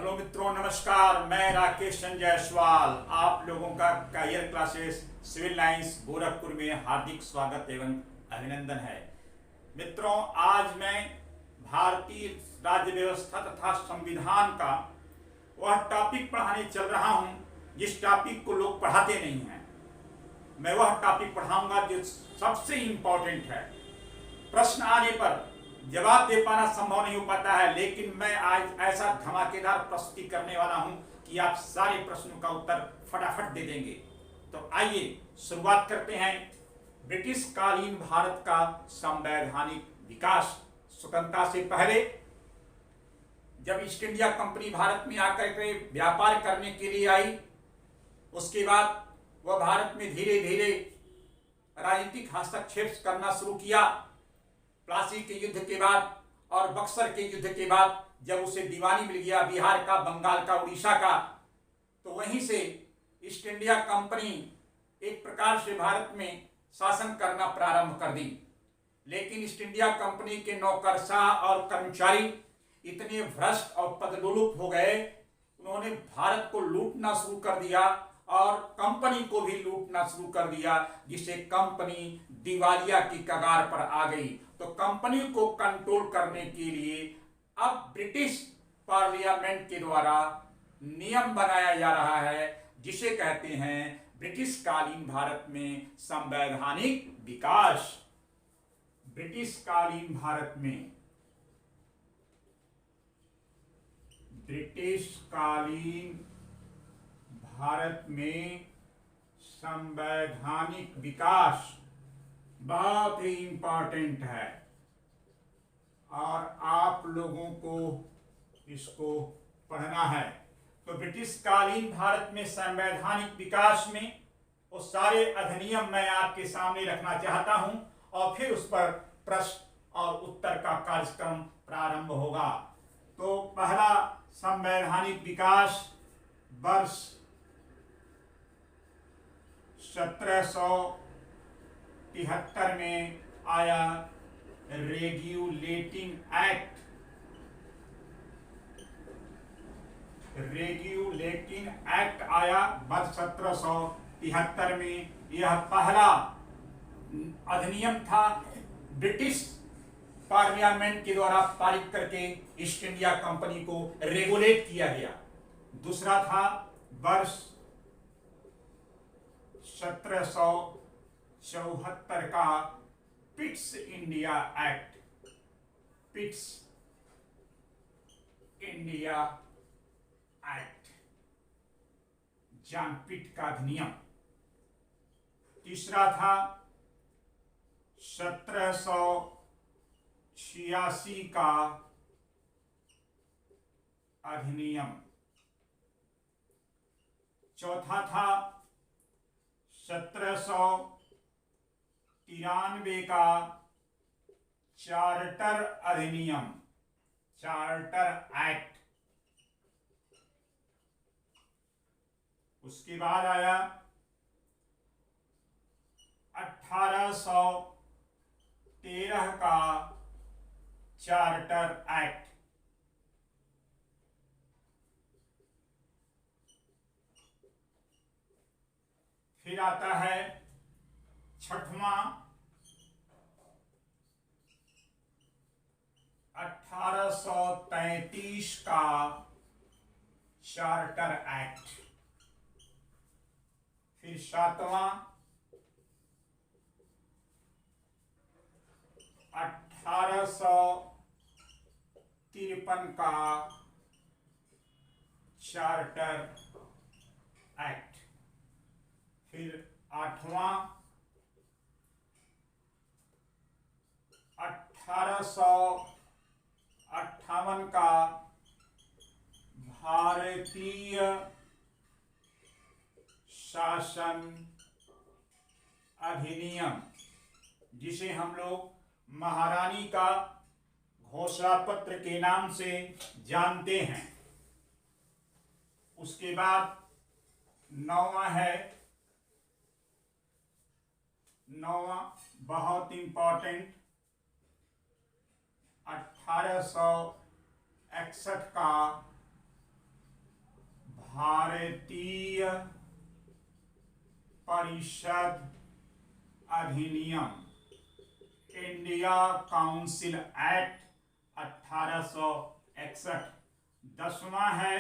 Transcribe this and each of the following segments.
Hello मित्रों, नमस्कार। मैं राकेश चंद्र जायसवाल आप लोगों का career classes civil lines Gorakhpur में हार्दिक स्वागत एवं अभिनंदन है। मित्रों, आज मैं भारतीय राज्य व्यवस्था तथा संविधान का वह टॉपिक पढ़ाने चल रहा हूं जिस टॉपिक को लोग पढ़ाते नहीं हैं। मैं वह टॉपिक पढ़ाऊंगा जो सबसे इम्पोर्टेंट है। प्रश्न आने पर जवाब दे पाना संभव नहीं हो पाता है, लेकिन मैं आज ऐसा धमाकेदार प्रस्तुति करने वाला हूं कि आप सारे प्रश्नों का उत्तर फटाफट दे देंगे। तो आइए शुरुआत करते हैं। ब्रिटिश कालीन भारत का संवैधानिक विकास। स्वतंत्रता से पहले जब ईस्ट इंडिया कंपनी भारत में आकर के व्यापार करने के लिए आई, उसके बाद वह भारत में धीरे धीरे राजनीतिक हस्तक्षेप करना शुरू किया। प्लासी के युद्ध के बाद और बक्सर के युद्ध के बाद जब उसे दीवानी मिल गया बिहार का, बंगाल का, उड़ीसा का, तो वहीं से ईस्ट इंडिया कंपनी एक प्रकार से भारत में शासन करना प्रारंभ कर दी। लेकिन ईस्ट इंडिया कंपनी के नौकरशाह और कर्मचारी इतने भ्रष्ट और पदलोलुप हो गए, उन्होंने भारत को लूटना शुरू कर दिया और कंपनी को भी लूटना शुरू कर दिया, जिससे कंपनी दिवालिया की कगार पर आ गई। तो कंपनी को कंट्रोल करने के लिए अब ब्रिटिश पार्लियामेंट के द्वारा नियम बनाया जा रहा है, जिसे कहते हैं ब्रिटिश कालीन भारत में संवैधानिक विकास। ब्रिटिश कालीन भारत में संवैधानिक विकास बहुत ही इंपॉर्टेंट है और आप लोगों को इसको पढ़ना है। तो ब्रिटिश कालीन भारत में संवैधानिक विकास में वो सारे अधिनियम मैं आपके सामने रखना चाहता हूं और फिर उस पर प्रश्न और उत्तर का कार्यक्रम प्रारंभ होगा। तो पहला संवैधानिक विकास वर्ष 1773 में आया। रेगुलेटिंग एक्ट आया वर्ष 1773 में। यह पहला अधिनियम था ब्रिटिश पार्लियामेंट के द्वारा पारित करके ईस्ट इंडिया कंपनी को रेगुलेट किया गया। दूसरा था वर्ष 1774 का पिट्स इंडिया एक्ट, जॉन पिट का अधिनियम। तीसरा था 1786 का अधिनियम। चौथा था 1793 का चार्टर अधिनियम, चार्टर एक्ट। उसके बाद आया 1813 का चार्टर एक्ट। फिर आता है छठवां 1833 का चार्टर एक्ट। फिर सातवां 1853 का चार्टर एक्ट। फिर आठवां 1858 का भारतीय शासन अधिनियम, जिसे हम लोग महारानी का घोषणा पत्र के नाम से जानते हैं। उसके बाद नौवां है, बहुत इंपॉर्टेंट 1861 का भारतीय परिषद अधिनियम, इंडिया काउंसिल एक्ट 1861। 10वां है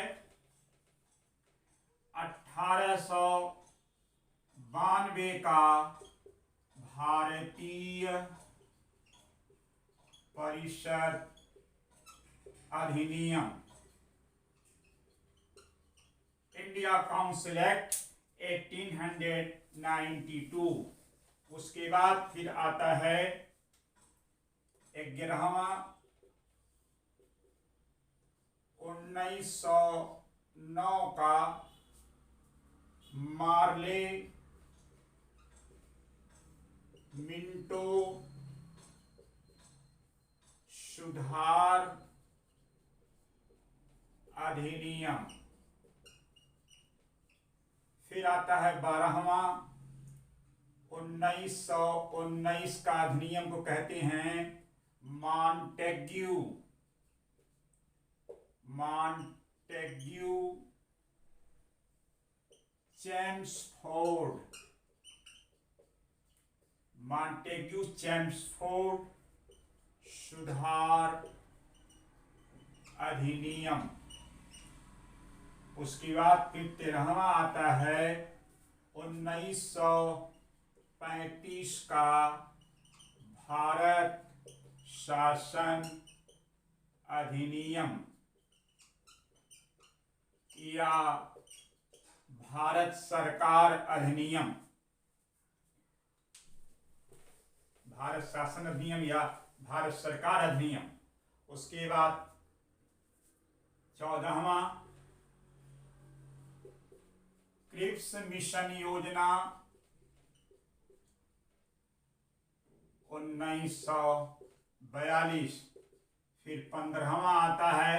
1892 का भारतीय परिषद अधिनियम, इंडिया काउंसिल एक्ट 1892। उसके बाद फिर आता है 11वां 1909 का मार्ले मिंटो सुधार अधिनियम। फिर आता है 12वां 1919 का अधिनियम को कहते हैं मॉन्टेग्यू चेम्सफोर्ड सुधार अधिनियम। उसके बाद फिर 13वां आता है 1935 का भारत शासन अधिनियम या भारत सरकार अधिनियम, भारत शासन अधिनियम या भारत सरकार अधिनियम। उसके बाद 14वां क्रिप्स मिशन योजना 1942। फिर 15वां आता है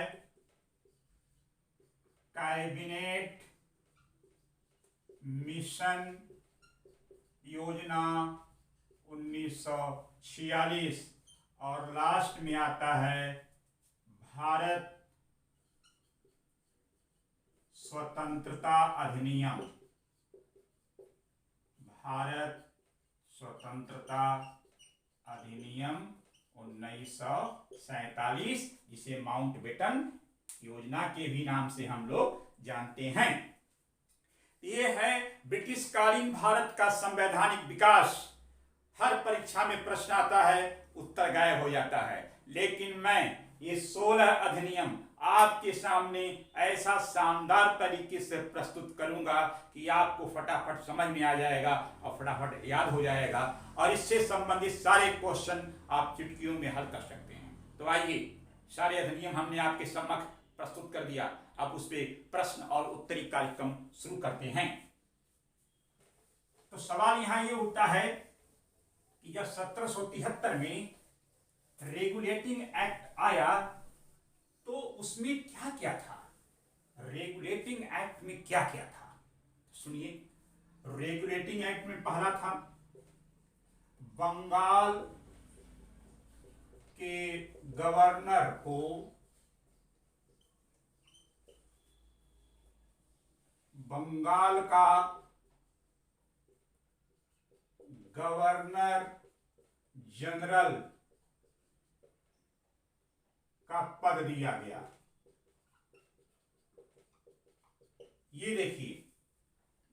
कैबिनेट मिशन योजना 1946। और लास्ट में आता है भारत स्वतंत्रता अधिनियम, भारत स्वतंत्रता अधिनियम 1947, जिसे माउंटबेटन योजना के भी नाम से हम लोग जानते हैं। ये है ब्रिटिश कालीन भारत का संवैधानिक विकास। हर परीक्षा में प्रश्न आता है, उत्तर गायब हो जाता है, लेकिन मैं ये 16 अधिनियम आपके सामने ऐसा शानदार तरीके से प्रस्तुत करूंगा कि आपको फटाफट समझ में आ जाएगा और फटाफट याद हो जाएगा, और इससे संबंधित सारे क्वेश्चन आप चुटकियों में हल कर सकते हैं। तो आइए, सारे अधिनियम हमने आपके समक्ष प्रस्तुत कर दिया, अब उस पर प्रश्न और उत्तरी कार्यक्रम शुरू करते हैं। तो सवाल यहां ये उठता है कि जब 1773 में रेगुलेटिंग एक्ट आया तो उसमें क्या क्या था, रेगुलेटिंग एक्ट में क्या क्या था। सुनिए, रेगुलेटिंग एक्ट में पहला था बंगाल के गवर्नर को बंगाल का गवर्नर जनरल का पद दिया गया। ये देखिए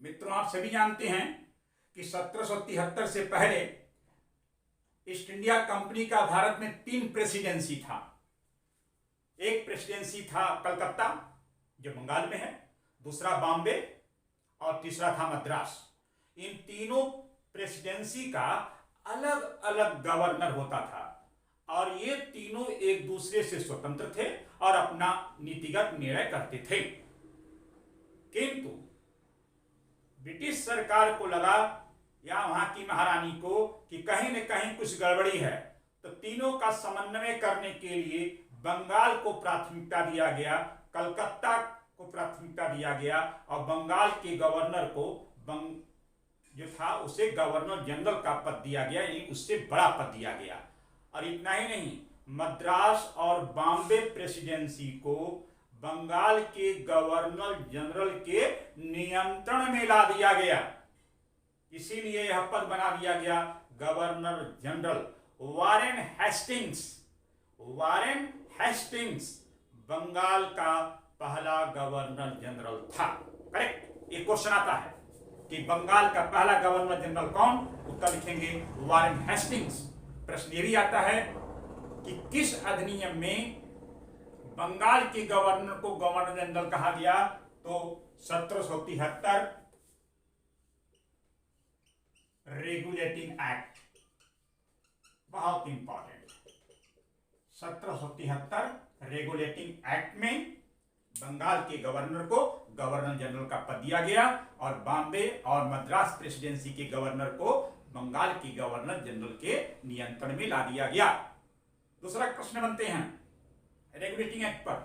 मित्रों, आप सभी जानते हैं कि 1773 से पहले ईस्ट इंडिया कंपनी का भारत में 3 प्रेसिडेंसी था। एक प्रेसिडेंसी था कलकत्ता जो बंगाल में है, दूसरा बॉम्बे और तीसरा था मद्रास। इन तीनों प्रेसिडेंसी का अलग अलग गवर्नर होता था और ये तीनों एक दूसरे से स्वतंत्र थे और अपना नीतिगत निर्णय करते थे। किंतु ब्रिटिश सरकार को लगा या वहां की महारानी को कि कहीं न कहीं कुछ गड़बड़ी है, तो तीनों का समन्वय करने के लिए बंगाल को प्राथमिकता दिया गया, कलकत्ता को प्राथमिकता दिया गया और बंगाल के गवर्नर को जो था उसे गवर्नर जनरल का पद दिया गया, यानी उससे बड़ा पद दिया गया। और इतना ही नहीं, मद्रास और बॉम्बे प्रेसिडेंसी को बंगाल के गवर्नर जनरल के नियंत्रण में ला दिया गया। इसीलिए यह पद बना दिया गया governor general. Warren Hastings Bengal का पहला गवर्नर जनरल था। करेक्ट। एक क्वेश्चन आता है कि बंगाल का पहला गवर्नर जनरल कौन? उत्तर लिखेंगे वॉरेन हेस्टिंग्स। प्रश्न ये भी आता है कि किस अधिनियम में बंगाल के गवर्नर को गवर्नर जनरल कहा गया? तो 1773 रेगुलेटिंग एक्ट, बहुत इंपॉर्टेंट। 1773 रेगुलेटिंग एक्ट में बंगाल के गवर्नर को गवर्नर जनरल का पद दिया गया और बॉम्बे और मद्रास प्रेसिडेंसी के गवर्नर को बंगाल के गवर्नर जनरल के नियंत्रण में ला दिया गया। दूसरा प्रश्न बनते हैं रेगुलेटिंग एक्ट पर।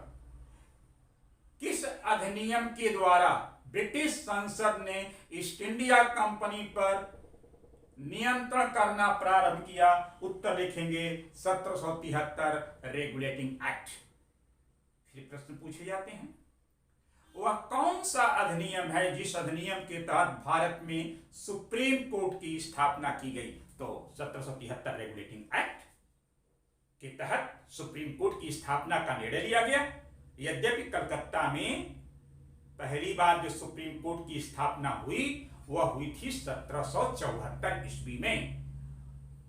किस अधिनियम के द्वारा ब्रिटिश संसद ने ईस्ट इंडिया कंपनी पर नियंत्रण करना प्रारंभ किया? उत्तर लिखेंगे 1773 रेगुलेटिंग एक्ट। फिर प्रश्न पूछे जाते हैं वह कौन सा अधिनियम है जिस अधिनियम के तहत भारत में सुप्रीम कोर्ट की स्थापना की गई? तो 1773 रेगुलेटिंग एक्ट के तहत सुप्रीम कोर्ट की स्थापना का निर्णय लिया गया। यद्यपि कलकत्ता में पहली बार जो सुप्रीम कोर्ट की स्थापना हुई वह हुई थी 1774 ईस्वी में।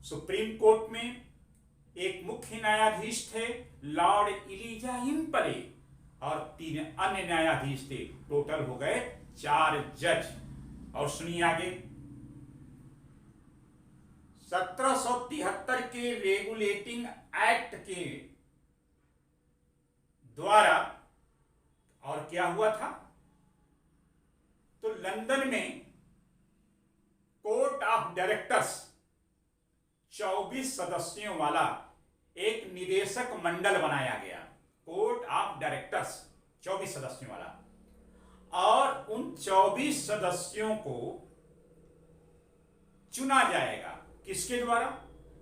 सुप्रीम कोर्ट में एक मुख्य न्यायाधीश थे लॉर्ड इलिजा इम्पले और 3 अन्य न्यायाधीश थे। टोटल हो गए 4 जज। और सुनिए आगे, 1773 के रेगुलेटिंग एक्ट के द्वारा और क्या हुआ था? तो लंदन में कोर्ट ऑफ डायरेक्टर्स 24 सदस्यों वाला एक निदेशक मंडल बनाया गया। कोर्ट ऑफ डायरेक्टर्स 24 सदस्यों वाला, और उन 24 सदस्यों को चुना जाएगा। किसके द्वारा?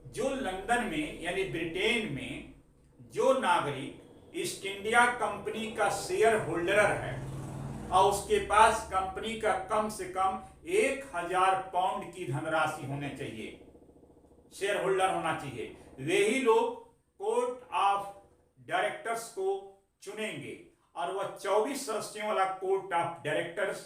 जो लंदन में यानी ब्रिटेन में जो नागरिक ईस्ट इंडिया कंपनी का शेयर होल्डर है और उसके पास कंपनी का कम से कम 1000 पाउंड की धनराशि होने चाहिए, शेयर होल्डर होना चाहिए, वे ही लोग कोर्ट ऑफ डायरेक्टर्स को चुनेंगे। और वह 24 सदस्यों वाला कोर्ट ऑफ डायरेक्टर्स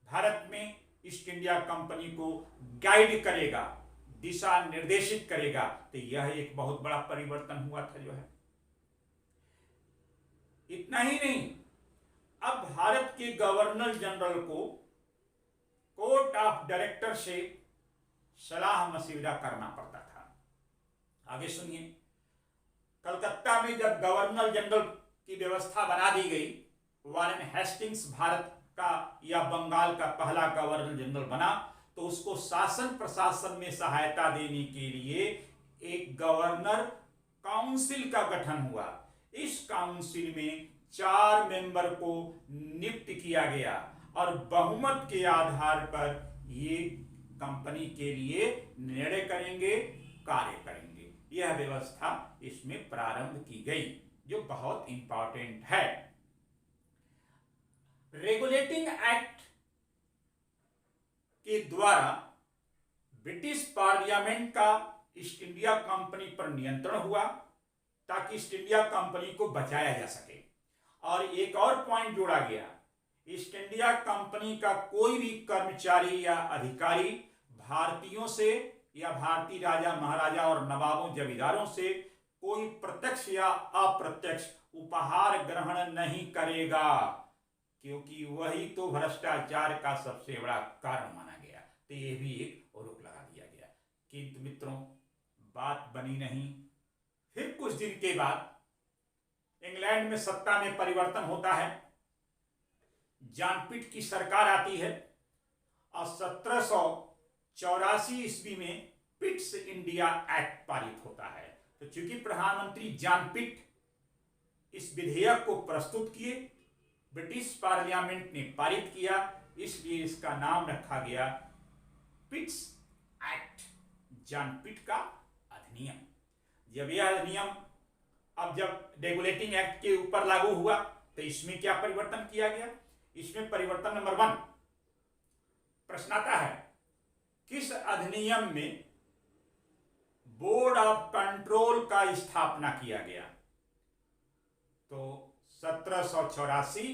भारत में ईस्ट इंडिया कंपनी को गाइड करेगा, दिशा निर्देशित करेगा। तो यह एक बहुत बड़ा परिवर्तन हुआ था जो है। इतना ही नहीं, अब भारत के गवर्नर जनरल को कोर्ट ऑफ डायरेक्टर से सलाह मशविरा करना पड़ता था। आगे सुनिए, कलकत्ता में जब गवर्नर जनरल की व्यवस्था बना दी गई, वॉरेन हेस्टिंग्स भारत का या बंगाल का पहला गवर्नर जनरल बना, तो उसको शासन प्रशासन में सहायता देने के लिए एक गवर्नर काउंसिल का गठन हुआ। इस काउंसिल में 4 मेंबर को नियुक्त किया गया और बहुमत के आधार पर ये कंपनी के लिए निर्णय करेंगे, कार्य करेंगे। यह व्यवस्था इसमें प्रारंभ की गई जो बहुत इंपॉर्टेंट है। रेगुलेटिंग एक्ट के द्वारा ब्रिटिश पार्लियामेंट का ईस्ट इंडिया कंपनी पर नियंत्रण हुआ ताकि ईस्ट इंडिया कंपनी को बचाया जा सके। और एक और पॉइंट जोड़ा गया, ईस्ट इंडिया कंपनी का कोई भी कर्मचारी या अधिकारी भारतीयों से या भारतीय राजा महाराजा और नवाबों जमींदारों से कोई प्रत्यक्ष या अप्रत्यक्ष उपहार ग्रहण नहीं करेगा, क्योंकि वही तो भ्रष्टाचार का सबसे बड़ा कारण माना गया। तो ये भी एक रोक लगा दिया गया। किंतु मित्रों, बात बनी नहीं। फिर कुछ दिन के बाद इंग्लैंड में सत्ता में परिवर्तन होता है, जॉन पिट की सरकार आती है और 1784 ईस्वी में पिट्स इंडिया एक्ट पारित होता है। तो चूंकि प्रधानमंत्री जॉन पिट इस विधेयक को प्रस्तुत किए, ब्रिटिश पार्लियामेंट ने पारित किया, इसलिए इसका नाम रखा गया पिट्स एक्ट, जॉन पिट का अधिनियम। जब यह अधिनियम अब जब रेगुलेटिंग एक्ट के ऊपर लागू हुआ तो इसमें क्या परिवर्तन किया गया? इसमें परिवर्तन नंबर 1, प्रश्न आता है किस अधिनियम में बोर्ड ऑफ कंट्रोल का स्थापना किया गया? तो 1784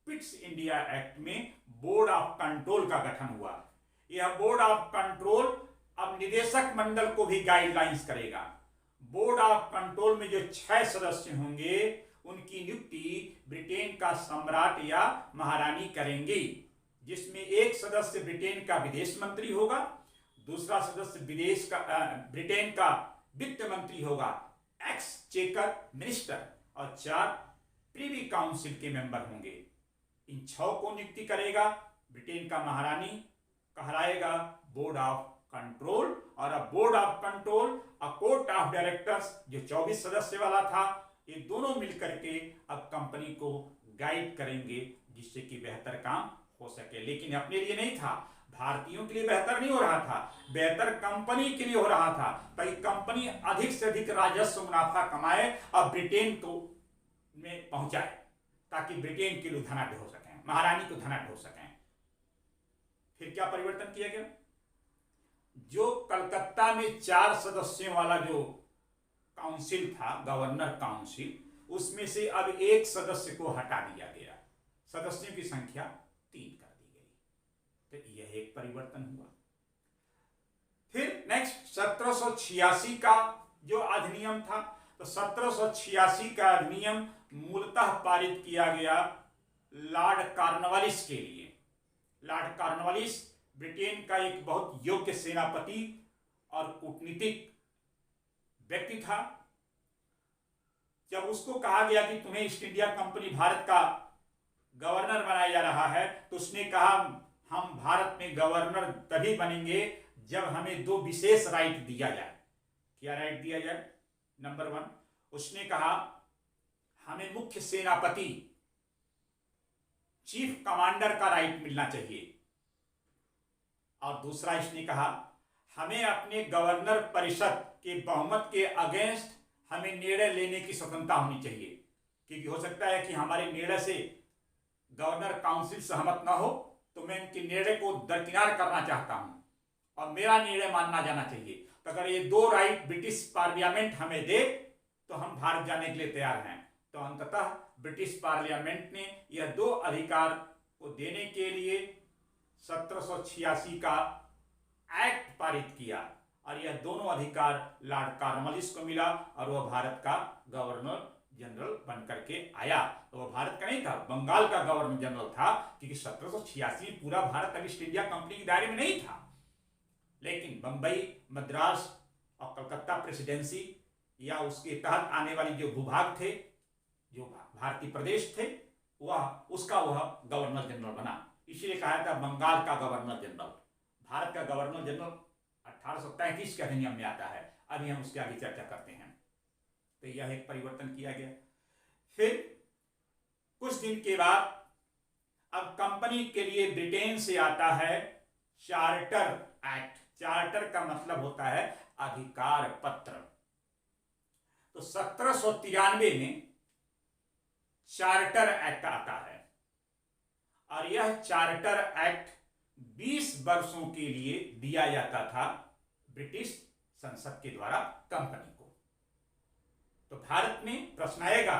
पिट्स इंडिया एक्ट में बोर्ड ऑफ कंट्रोल का गठन हुआ। यह बोर्ड ऑफ कंट्रोल अब निदेशक मंडल को भी गाइडलाइंस करेगा। बोर्ड ऑफ कंट्रोल में जो 6 सदस्य होंगे उनकी नियुक्ति ब्रिटेन का सम्राट या महारानी करेंगी, जिसमें एक सदस्य ब्रिटेन का विदेश मंत्री होगा, दूसरा सदस्य ब्रिटेन का वित्त मंत्री होगा, एक्सचेकर मिनिस्टर, और 4 प्रीवी काउंसिल के मेंबर होंगे। इन 6 को नियुक्ति करेगा ब्रिटेन का महारानी, कहलाएगा बोर्ड ऑफ कंट्रोल। और अब बोर्ड ऑफ कंट्रोल और कोर्ट ऑफ डायरेक्टर्स जो 24 सदस्य वाला था, ये दोनों मिलकर के अब कंपनी को गाइड करेंगे जिससे कि बेहतर काम हो सके। लेकिन अपने लिए नहीं था, भारतीयों के लिए बेहतर नहीं हो रहा था, बेहतर कंपनी के लिए हो रहा था, ताकि कंपनी अधिक से अधिक राजस्व मुनाफा कमाए और ब्रिटेन को में पहुंचाए, ताकि ब्रिटेन के लोग धनाढ्य हो सकें, महारानी को धनाढ्य हो सकें। फिर क्या परिवर्तन किया गया? जो कलकत्ता में 4 सदस्यों वाला जो काउंसिल था, गवर्नर काउंसिल, उसमें से अब एक सदस्य को हटा दिया गया, सदस्यों की संख्या 3 कर दी गई। तो यह एक परिवर्तन हुआ। फिर नेक्स्ट 1786 का जो अधिनियम था, तो 1786 का अधिनियम मूलतः पारित किया गया लॉर्ड कॉर्नवालिस के लिए। लॉर्ड कॉर्नवालिस ब्रिटेन का एक बहुत योग्य सेनापति और कूटनीतिक व्यक्ति था। जब उसको कहा गया कि तुम्हें ईस्ट इंडिया कंपनी भारत का गवर्नर बनाया जा रहा है, तो उसने कहा हम भारत में गवर्नर तभी बनेंगे जब हमें 2 विशेष राइट दिया जाए। क्या राइट दिया जाए? नंबर 1, उसने कहा हमें मुख्य सेनापति, चीफ कमांडर का राइट मिलना चाहिए, और दूसरा इसने कहा हमें अपने गवर्नर परिषद के बहुमत के अगेंस्ट हमें निर्णय लेने की स्वतंत्रता होनी चाहिए, क्योंकि हो सकता है कि हमारे निर्णय से गवर्नर काउंसिल सहमत ना हो, तो मैं इनके निर्णय को दरकिनार करना चाहता हूं और मेरा निर्णय मानना जाना चाहिए। तो अगर ये 2 राइट ब्रिटिश पार्लियामेंट हमें दे तो हम भारत जाने के लिए तैयार हैं। तो अंततः ब्रिटिश पार्लियामेंट ने यह 2 अधिकार को देने के लिए 1786 का एक्ट पारित किया, और यह दोनों अधिकार लॉर्ड कॉर्नवालिस को मिला, और वह भारत का गवर्नर जनरल बन करके आया। तो वह भारत का नहीं था, बंगाल का गवर्नर जनरल था, क्योंकि 1786 पूरा भारत अब ईस्ट इंडिया कंपनी के दायरे में नहीं था। लेकिन बंबई, मद्रास और कलकत्ता प्रेसिडेंसी या उसके तहत आने वाली जो भूभाग थे, जो भारतीय प्रदेश थे, उसका वह गवर्नर जनरल बना। इसीलिए कहा था बंगाल का गवर्नर जनरल। भारत का गवर्नर जनरल 1833 के अधिनियम में आता है। अभी हम उसके आगे चर्चा करते हैं। तो यह एक परिवर्तन किया गया। फिर कुछ दिन के बाद अब कंपनी के लिए ब्रिटेन से आता है चार्टर एक्ट। चार्टर का मतलब होता है अधिकार पत्र। तो 1793 में चार्टर एक्ट आता है, और यह चार्टर एक्ट 20 वर्षों के लिए दिया जाता था ब्रिटिश संसद के द्वारा कंपनी को। तो भारत में प्रश्न आएगा,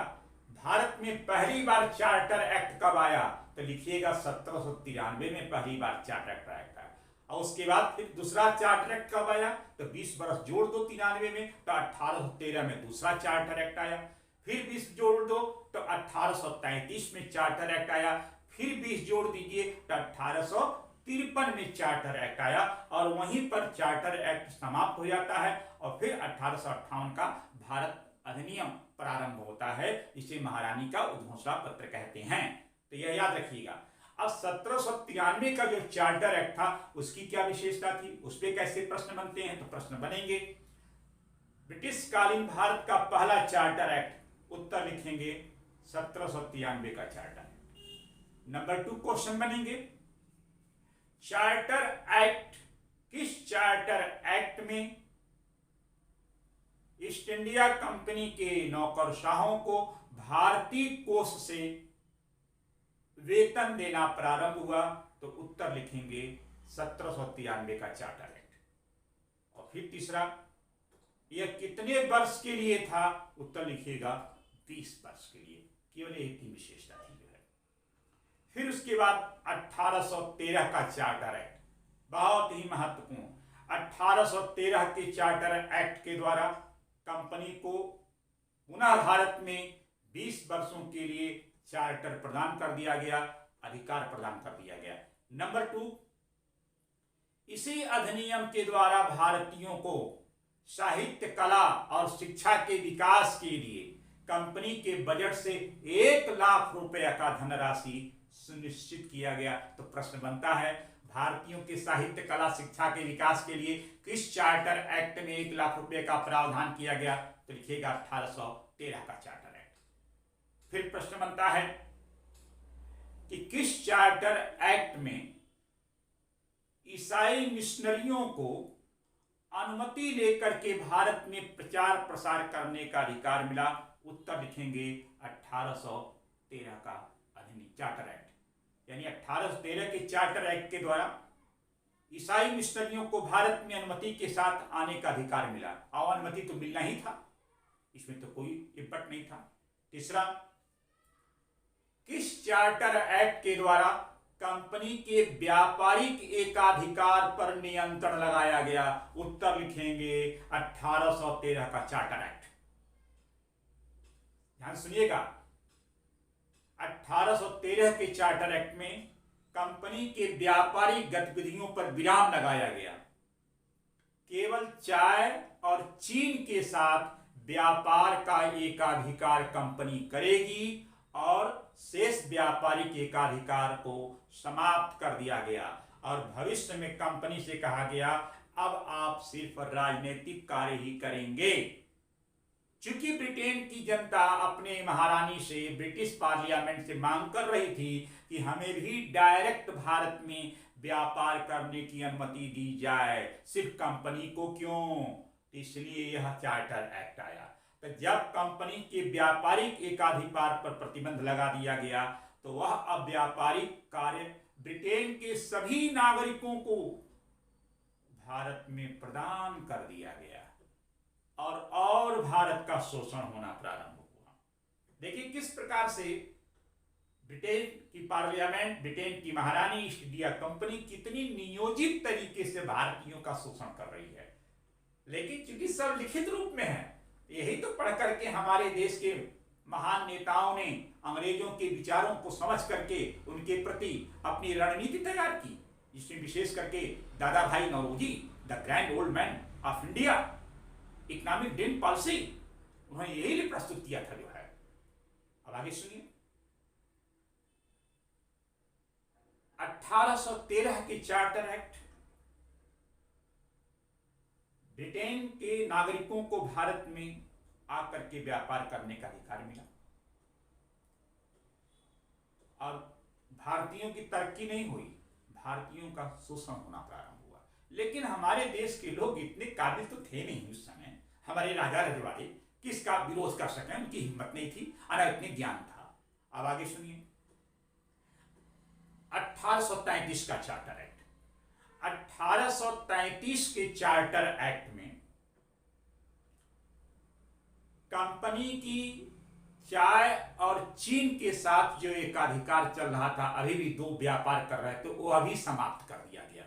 भारत में पहली बार चार्टर एक्ट कब आया? तो लिखिएगा 1793 में पहली बार चार्टर एक्ट आया। और उसके बाद फिर दूसरा चार्टर एक्ट कब आया? तो 20 वर्ष जोड़ दो 93 में, तो 1813 में दूसरा चार्टर एक्ट आया। फिर 20 जोड़ दो तो 1833 में चार्टर एक्ट आया। फिर 20 जोड़ दीजिए तो 1853 में चार्टर एक्ट आया, और वहीं पर चार्टर एक्ट समाप्त हो जाता है, और फिर 1858 का भारत अधिनियम प्रारंभ होता है, जिसे महारानी का उद्घोषणा पत्र कहते हैं। तो यह याद रखिएगा। अब 1793 का जो चार्टर एक्ट था उसकी क्या विशेषता थी, उस पर कैसे प्रश्न बनते हैं? तो प्रश्न बनेंगे, ब्रिटिश कालीन भारत का पहला चार्टर एक्ट, उत्तर लिखेंगे 1793 का चार्टर। नंबर 2 क्वेश्चन बनेंगे, चार्टर एक्ट, किस चार्टर एक्ट में ईस्ट इंडिया कंपनी के नौकरशाहों को भारतीय कोष से वेतन देना प्रारंभ हुआ, तो उत्तर लिखेंगे 1793 का चार्टर एक्ट। और फिर तीसरा, यह कितने वर्ष के लिए था, उत्तर लिखिएगा 20 वर्ष के लिए। केवल एक ही विशेषता थी जो है। फिर उसके बाद 1813 का चार्टर एक्ट, बहुत ही महत्वपूर्ण। 1813 के चार्टर एक्ट के द्वारा कंपनी को पुनः भारत में 20 वर्षों के लिए चार्टर प्रदान कर दिया गया, अधिकार प्रदान कर दिया गया। नंबर 2, इसी अधिनियम के द्वारा भारतीयों को साहित्य, कला और शिक्षा के विकास के लिए कंपनी के बजट से 1 लाख रुपए का धनराशि सुनिश्चित किया गया। तो प्रश्न बनता है, भारतीयों के साहित्य, कला, शिक्षा के विकास के लिए किस चार्टर एक्ट में 1 लाख रुपए का प्रावधान किया गया, तो लिखिएगा 1813 का चार्टर एक्ट। फिर प्रश्न बनता है कि किस चार्टर एक्ट में ईसाई मिशनरियों को अनुमति लेकर के भारत में प्रचार प्रसार करने का अधिकार मिला, उत्तर लिखेंगे 1813 का अधिनियम चार्टर एक्ट। यानी 1813 के चार्टर एक्ट के द्वारा ईसाई मिशनरियों को भारत में अनुमति के साथ आने का अधिकार मिला, और अनुमति तो मिलना ही था, इसमें तो कोई इब्बत नहीं था। तीसरा, किस चार्टर एक्ट के द्वारा कंपनी के व्यापारिक एकाधिकार पर नियंत्रण लगाया गया, उत्तर लिखेंगे 1813 का चार्टर एक्ट। ध्यान सुनिएगा, 1813 के चार्टर एक्ट में कंपनी के व्यापारिक गतिविधियों पर विराम लगाया गया। केवल चाय और चीन के साथ व्यापार का एकाधिकार कंपनी करेगी और शेष व्यापारिक एकाधिकार को समाप्त कर दिया गया। और भविष्य में कंपनी से कहा गया, अब आप सिर्फ राजनीतिक कार्य ही करेंगे। चूंकि ब्रिटेन की जनता अपने महारानी से, ब्रिटिश पार्लियामेंट से मांग कर रही थी कि हमें भी डायरेक्ट भारत में व्यापार करने की अनुमति दी जाए, सिर्फ कंपनी को क्यों, इसलिए यह चार्टर एक्ट आया। तो जब कंपनी के व्यापारिक एकाधिकार पर प्रतिबंध लगा दिया गया, तो वह अब व्यापारिक कार्य ब्रिटेन के सभी नागरिकों को भारत में प्रदान कर दिया गया और भारत का शोषण होना प्रारंभ हुआ। देखिए किस प्रकार से ब्रिटेन की पार्लियामेंट, ब्रिटेन की महारानी, ईस्ट इंडिया कंपनी कितनी नियोजित तरीके से भारतीयों का शोषण कर रही है। लेकिन चूंकि सब लिखित रूप में है, यही तो पढ़ करके हमारे देश के महान नेताओं ने अंग्रेजों के विचारों को समझ करके उनके प्रति अपनी रणनीति तैयार की, जिसमें विशेष करके Dadabhai Naoroji, the grand old man of India, economic drain policy, उन्होंने यही प्रस्तुत किया था जो है। अब आगे सुनिए, 1813 के चार्टर एक्ट ब्रिटेन के नागरिकों को भारत में आकर के व्यापार करने का अधिकार मिला और भारतीयों की तरक्की नहीं हुई, भारतीयों का शोषण होना प्रारंभ हुआ। लेकिन हमारे देश के लोग इतने काबिल तो थे नहीं उस समय, हमारे राजा रजवाड़े किसका विरोध कर सकें, उनकी हिम्मत नहीं थी, और इतने ज्ञान था। अब आगे सुनिए, 1833 का चार्टर एक्ट। 1833 के चार्टर एक्ट में कंपनी की चाय और चीन के साथ जो एकाधिकार चल रहा था, अभी भी दो व्यापार कर रहे थे, वो अभी समाप्त कर दिया गया।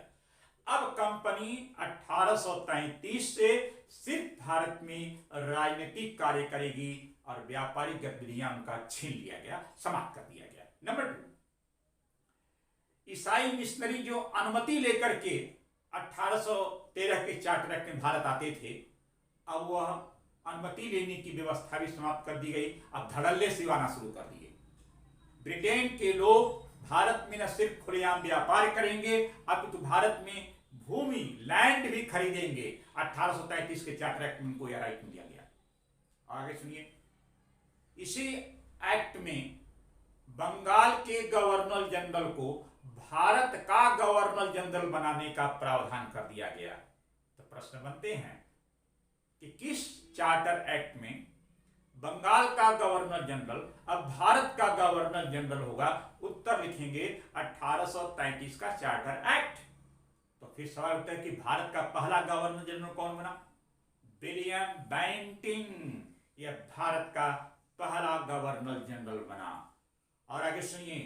अब कंपनी 1833 से सिर्फ भारत में राजनीतिक कार्य करेगी और व्यापारिक गतिविधियां उनका छीन लिया गया, समाप्त कर दिया गया। नंबर 2, ईसाई मिशनरी जो अनुमति लेकर के 1813 के चार्टर एक्ट में भारत आते थे, अब वह अनुमति लेने की व्यवस्था भी समाप्त कर दी गई। अब धड़ल्ले से आना शुरू कर दिए। ब्रिटेन के लोग भारत में न सिर्फ खुलेआम व्यापार करेंगे, अपितु भारत में भूमि, लैंड भी खरीदेंगे। 1833 के चार्टर एक्ट में उनको यह राइट दिया गया। आगे सुनिए, इसी एक्ट में बंगाल के गवर्नर जनरल को भारत का गवर्नर जनरल बनाने का प्रावधान कर दिया गया। तो प्रश्न बनते हैं कि किस चार्टर एक्ट में बंगाल का गवर्नर जनरल अब भारत का गवर्नर जनरल होगा। उत्तर लिखेंगे 1833 का चार्टर एक्ट। तो फिर सवाल उठता है कि भारत का पहला गवर्नर जनरल कौन बना? विलियम बेंटिंग, यह भारत का पहला गवर्नर जनरल बना। और आगे सुनिए,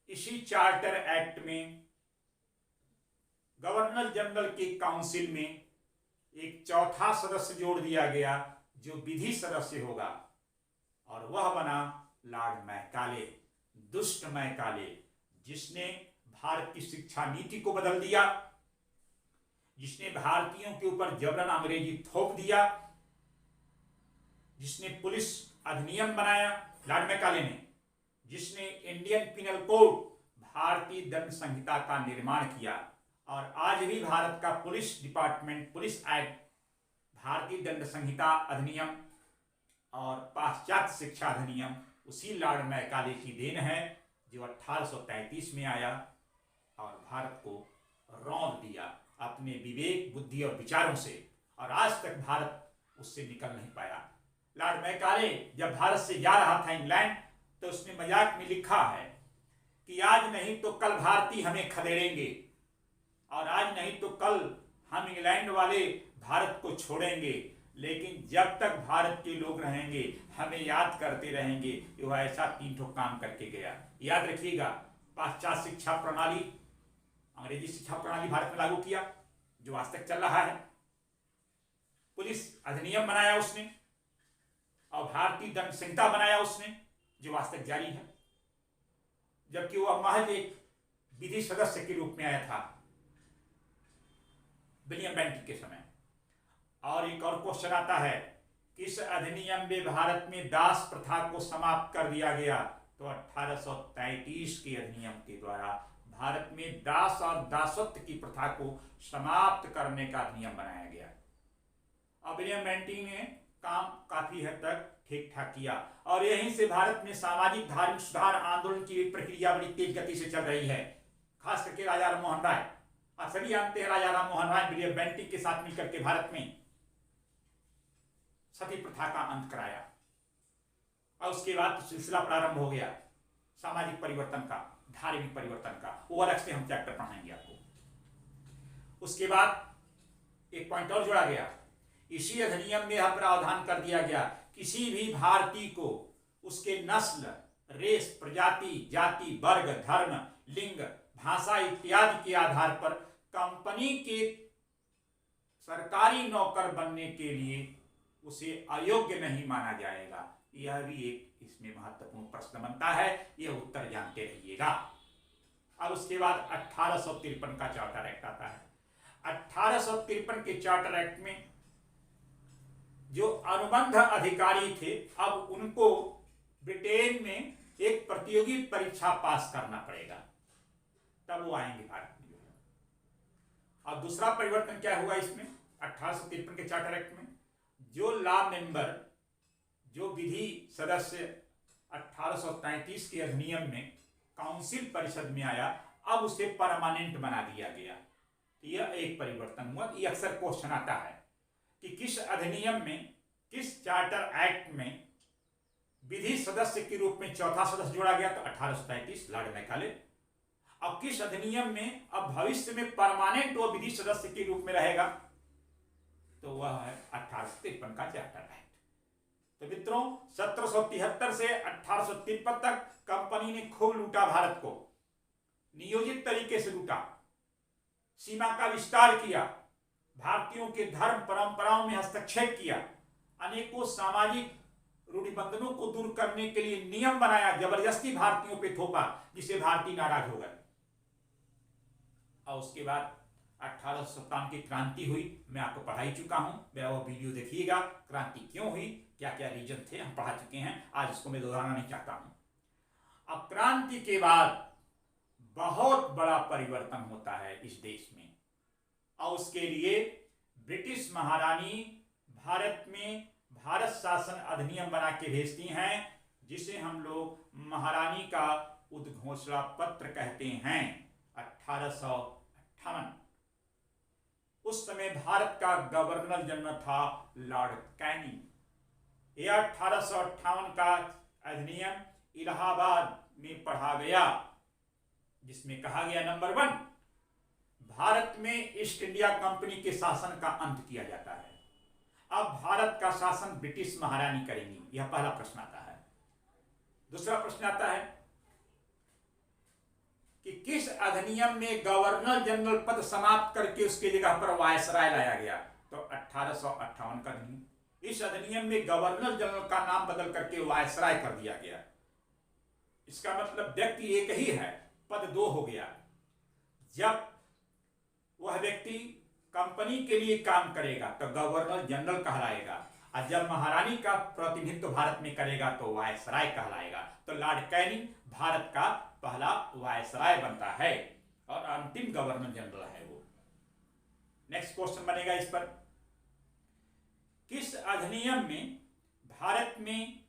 इसी चार्टर एक्ट में गवर्नर जनरल की काउंसिल में एक चौथा सदस्य जोड़ दिया गया जो विधि सदस्य होगा, और वह बना लॉर्ड मैकाले, दुष्ट मैकाले, जिसने भारत की शिक्षा नीति को बदल दिया, जिसने भारतीयों के ऊपर जबरन अंग्रेजी थोप दिया, जिसने पुलिस अधिनियम बनाया लॉर्ड मैकाले ने, जिसने इंडियन पिनल कोड भारतीय दंड संहिता का निर्माण किया। और आज भी भारत का पुलिस डिपार्टमेंट, पुलिस एक्ट, भारतीय दंड संहिता अधिनियम और पाश्चात्य शिक्षा अधिनियम उसी लॉर्ड मैकाले की देन है, जो 1833 में आया और भारत को रौंद दिया अपने विवेक, बुद्धि और विचारों से, और आज तक भारत उससे निकल नहीं पाया। लॉर्ड मैकाले जब भारत से जा रहा था इंग्लैंड, तो उसने मजाक में लिखा है कि आज नहीं तो कल भारतीय हमें खदेड़ेंगे, और आज नहीं तो कल हम इंग्लैंड वाले भारत को छोड़ेंगे, लेकिन जब तक भारत के लोग रहेंगे हमें याद करते रहेंगे कि वह ऐसा 3 ठो काम करके गया। याद रखिएगा, पाश्चात्य शिक्षा प्रणाली, अंग्रेजी शिक्षा प्रणाली भारत में लागू किया जो आज तक चल रहा है, पुलिस अधिनियम बनाया उसने, और भारतीय दंड संहिता बनाया उसने जो आज तक जारी है, जबकि वह महज एक विधि सदस्य के रूप में आया था विलियम बेंटिंग के समय। और एक और क्वेश्चन आता है, किस अधिनियम में भारत में दास प्रथा को समाप्त कर दिया गया? तो 1833 के अधिनियम के द्वारा भारत में दास और दासत्व की प्रथा को समाप्त करने का अधिनियम बनाया गया। और विलियम बेंटिंग ने काम काफी हद तक ठीक ठाक किया, और यहीं से भारत में सामाजिक धार्मिक सुधार आंदोलन की प्रक्रिया बड़ी तेज गति से चल रही है। खास करके राजा राम मोहन राय, आप सभी जानते हैं राजा राम मोहन राय विलियम बेंटिंग के साथ मिलकर के भारत में सती प्रथा का अंत कराया, और उसके बाद तो सिलसिला प्रारंभ हो गया सामाजिक परिवर्तन का, धार्मिक परिवर्तन का। वो अलग से हम चैप्टर पढ़ाएंगे आपको। उसके बाद एक पॉइंट और जोड़ा गया, इसी अधिनियम में यह प्रावधान कर दिया गया, किसी भी भारतीय को उसके नस्ल, रेस, प्रजाति, जाति, वर्ग, धर्म, लिंग, भाषा इत्यादि के आधार पर कंपनी के सरकारी नौकर बनने के लिए उसे अयोग्य नहीं माना जाएगा। यह भी एक इसमें महत्वपूर्ण प्रश्न बनता है, यह उत्तर जानते रहिएगा। और उसके बाद 1853 का चार्टर एक्ट आता है। 1853 के चार्टर एक्ट में जो अनुबंध अधिकारी थे, अब उनको ब्रिटेन में एक प्रतियोगी परीक्षा पास करना पड़ेगा, तब वो आएंगे भारत में। और दूसरा परिवर्तन क्या हुआ इसमें 1853 के चार्टर एक्ट में, जो लॉ मेंबर, जो विधि सदस्य 1833 के अधिनियम में काउंसिल परिषद में आया, अब उसे परमानेंट बना दिया गया। यह एक परिवर्तन हुआ। ये अक्सर क्वेश्चन आता है कि किस अधिनियम में, किस चार्टर एक्ट में विधि सदस्य के रूप में चौथा सदस्य जोड़ा गया? तो 1833 लॉर्ड मैकाले। अब किस अधिनियम में अब भविष्य में परमानेंट वो विधि सदस्य के रूप में रहेगा? तो वह है 1853 का चार्टर एक्ट। तो मित्रों, 1773 से 1853 तक कंपनी ने खूब लूटा भारत को, नियोजित तरीके से लूटा, सीमा का विस्तार किया, भारतीयों के धर्म परंपराओं में हस्तक्षेप किया, अनेकों सामाजिक रूढ़िबंधनों को दूर करने के लिए नियम बनाया, जबरदस्ती भारतीयों पे थोपा, जिससे भारतीय नाराज हो गए। और उसके बाद 1857 की क्रांति हुई, मैं आपको पढ़ा ही चुका हूं, मेरा वो वीडियो देखिएगा, क्रांति क्यों हुई, क्या क्या रीजन थे, हम पढ़ा चुके हैं, आज इसको मैं दोहराना नहीं चाहता हूं। अब क्रांति के बाद बहुत बड़ा परिवर्तन होता है इस देश में, और उसके लिए ब्रिटिश महारानी भारत में भारत शासन अधिनियम बना के भेजती हैं, जिसे हम लोग महारानी का उद्घोषणा पत्र कहते हैं। 1858 उस समय भारत का गवर्नर जनरल था लॉर्ड कैनिंग। यह 1858 का अधिनियम इलाहाबाद में पढ़ा गया, जिसमें कहा गया नंबर 1, भारत में ईस्ट इंडिया कंपनी के शासन का अंत किया जाता है। अब भारत का शासन ब्रिटिश महारानी करेंगी। यह पहला प्रश्न आता है। दूसरा प्रश्न आता है कि किस अधिनियम में गवर्नर जनरल पद समाप्त करके उसके जगह पर वायसराय लाया गया? तो 1858 का अधिनियम। इस अधिनियम में गवर्नर जनरल का नाम बदल करके वायसराय कर दिया गया। इसका मतलब व्यक्ति एक ही है, पद 2 हो गया। जब वह व्यक्ति कंपनी के लिए काम करेगा तो गवर्नर जनरल कहलाएगा, और जब महारानी का प्रतिनिधित्व भारत में करेगा तो वायसराय कहलाएगा। तो लॉर्ड कैनिंग भारत का पहला वायसराय बनता है और अंतिम गवर्नर जनरल है वो। नेक्स्ट क्वेश्चन बनेगा इस पर, किस अधिनियम में भारत में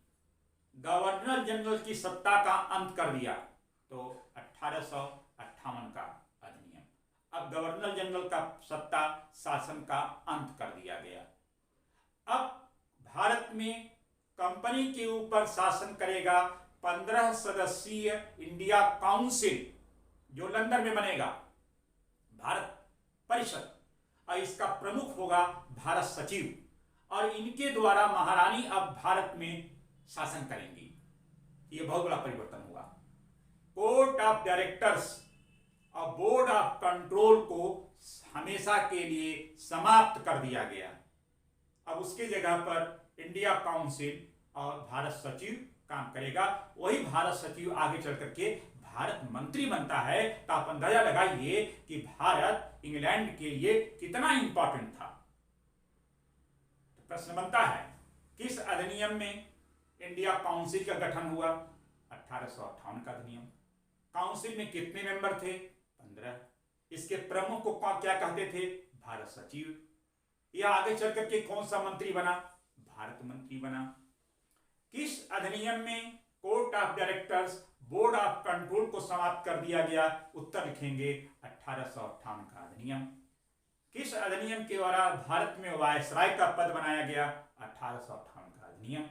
गवर्नर जनरल की सत्ता का अंत कर दिया? तो 1858 का अधिनियम। अब गवर्नर जनरल का सत्ता शासन का अंत कर दिया गया। अब भारत में कंपनी के ऊपर शासन करेगा 15 सदस्यीय इंडिया काउंसिल, जो लंदन में बनेगा, भारत परिषद, और इसका प्रमुख होगा भारत सचिव, और इनके द्वारा महारानी अब भारत में शासन करेंगी। यह बहुत बड़ा परिवर्तन हुआ। कोर्ट ऑफ डायरेक्टर्स और बोर्ड ऑफ कंट्रोल को हमेशा के लिए समाप्त कर दिया गया। अब उसके जगह पर इंडिया काउंसिल और भारत सचिव काम करेगा। वही भारत सचिव आगे चल करके भारत मंत्री बनता है। तो आप अंदाजा लगाइए कि भारत इंग्लैंड के लिए कितना इंपॉर्टेंट था। तो प्रश्न बनता है, किस अधिनियम में इंडिया काउंसिल का गठन हुआ? 1858 का अधिनियम। काउंसिल में कितने मेंबर थे? 15। इसके प्रमुख को क्या कहते थे? भारत सचिव। यह आगे चल करके कौन सा मंत्री बना? भारत मंत्री बना। किस अधिनियम में court of directors, board of control को समाप्त कर दिया गया? उत्तर लिखेंगे 1858 का अधिनियम। किस अधिनियम के द्वारा भारत में वायसराय का पद बनाया गया? 1858 का अधिनियम।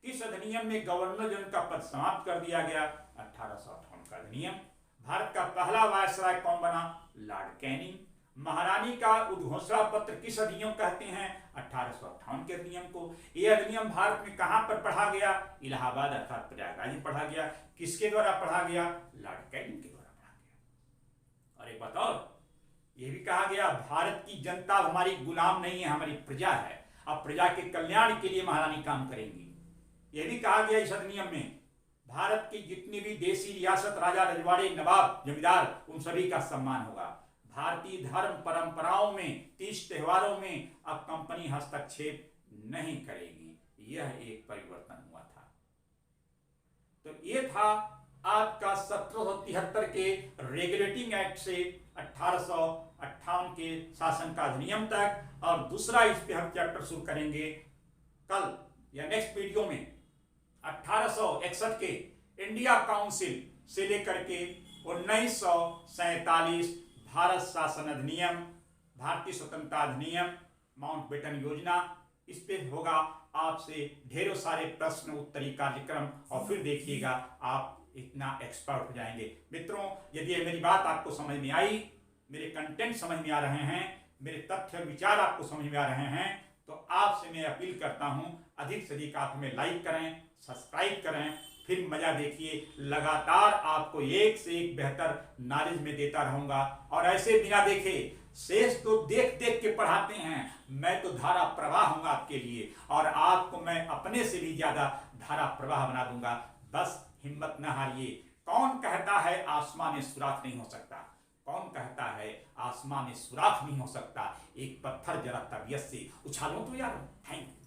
किस अधिनियम में गवर्नर जनरल का पद समाप्त कर दिया गया? 1858 का अधिनियम। भारत का पहला वायसराय कौन बना? Lord Canning. महारानी का उद्घोषणा पत्र किस अधिनियम कहते हैं? 1858 के अधिनियम को। यह अधिनियम भारत में कहां पर पढ़ा गया? इलाहाबाद अर्थात प्रयागराज में पढ़ा गया। किसके द्वारा पढ़ा गया? लॉर्ड कैनिंग के द्वारा पढ़ा गया। और एक बात और, यह भी कहा गया भारत की जनता हमारी गुलाम नहीं है, हमारी प्रजा है। अब प्रजा के कल्याण के लिए महारानी काम करेंगी। यह भी कहा गया इस अधिनियम में भारत की जितनी भी देसी रियासत, राजा रजवाड़े, नवाब, जमींदार, उन सभी का सम्मान होगा। भारतीय धर्म परंपराओं में, तीज त्योहारों में अब कंपनी हस्तक्षेप नहीं करेगी। यह एक परिवर्तन हुआ था। तो यह था आपका 1773 के रेगुलेटिंग एक्ट से 1858 के शासन का अधिनियम तक। और दूसरा इस पे हम चैप्टर शुरू करेंगे कल या नेक्स्ट वीडियो में 1861 के इंडिया काउंसिल से लेकर के 1947 भारत शासन अधिनियम, भारतीय स्वतंत्रता अधिनियम, माउंटबेटन योजना। इस पे होगा आपसे ढेरों सारे प्रश्न उत्तरी कार्यक्रम, और फिर देखिएगा आप इतना एक्सपर्ट हो जाएंगे। मित्रों, यदि मेरी बात आपको समझ में आई, मेरे कंटेंट समझ में आ रहे हैं, मेरे तथ्य विचार आपको समझ में आ रहे हैं, तो आपसे मैं अपील करता हूं अधिक से अधिक आप हमें लाइक करें, सब्सक्राइब करें, फिर मजा देखिए। लगातार आपको एक से एक बेहतर नॉलेज में देता रहूंगा। और ऐसे बिना देखे, शेष तो देख देख के पढ़ाते हैं, मैं तो धारा प्रवाह हूं आपके लिए, और आपको मैं अपने से भी ज्यादा धारा प्रवाह बना दूंगा। बस हिम्मत न हारिए। कौन कहता है आसमान में सुराख नहीं हो सकता? कौन कहता है आसमान में सुराख नहीं हो सकता? एक पत्थर जरा तबीयत से उछालो तो यार। Thank you.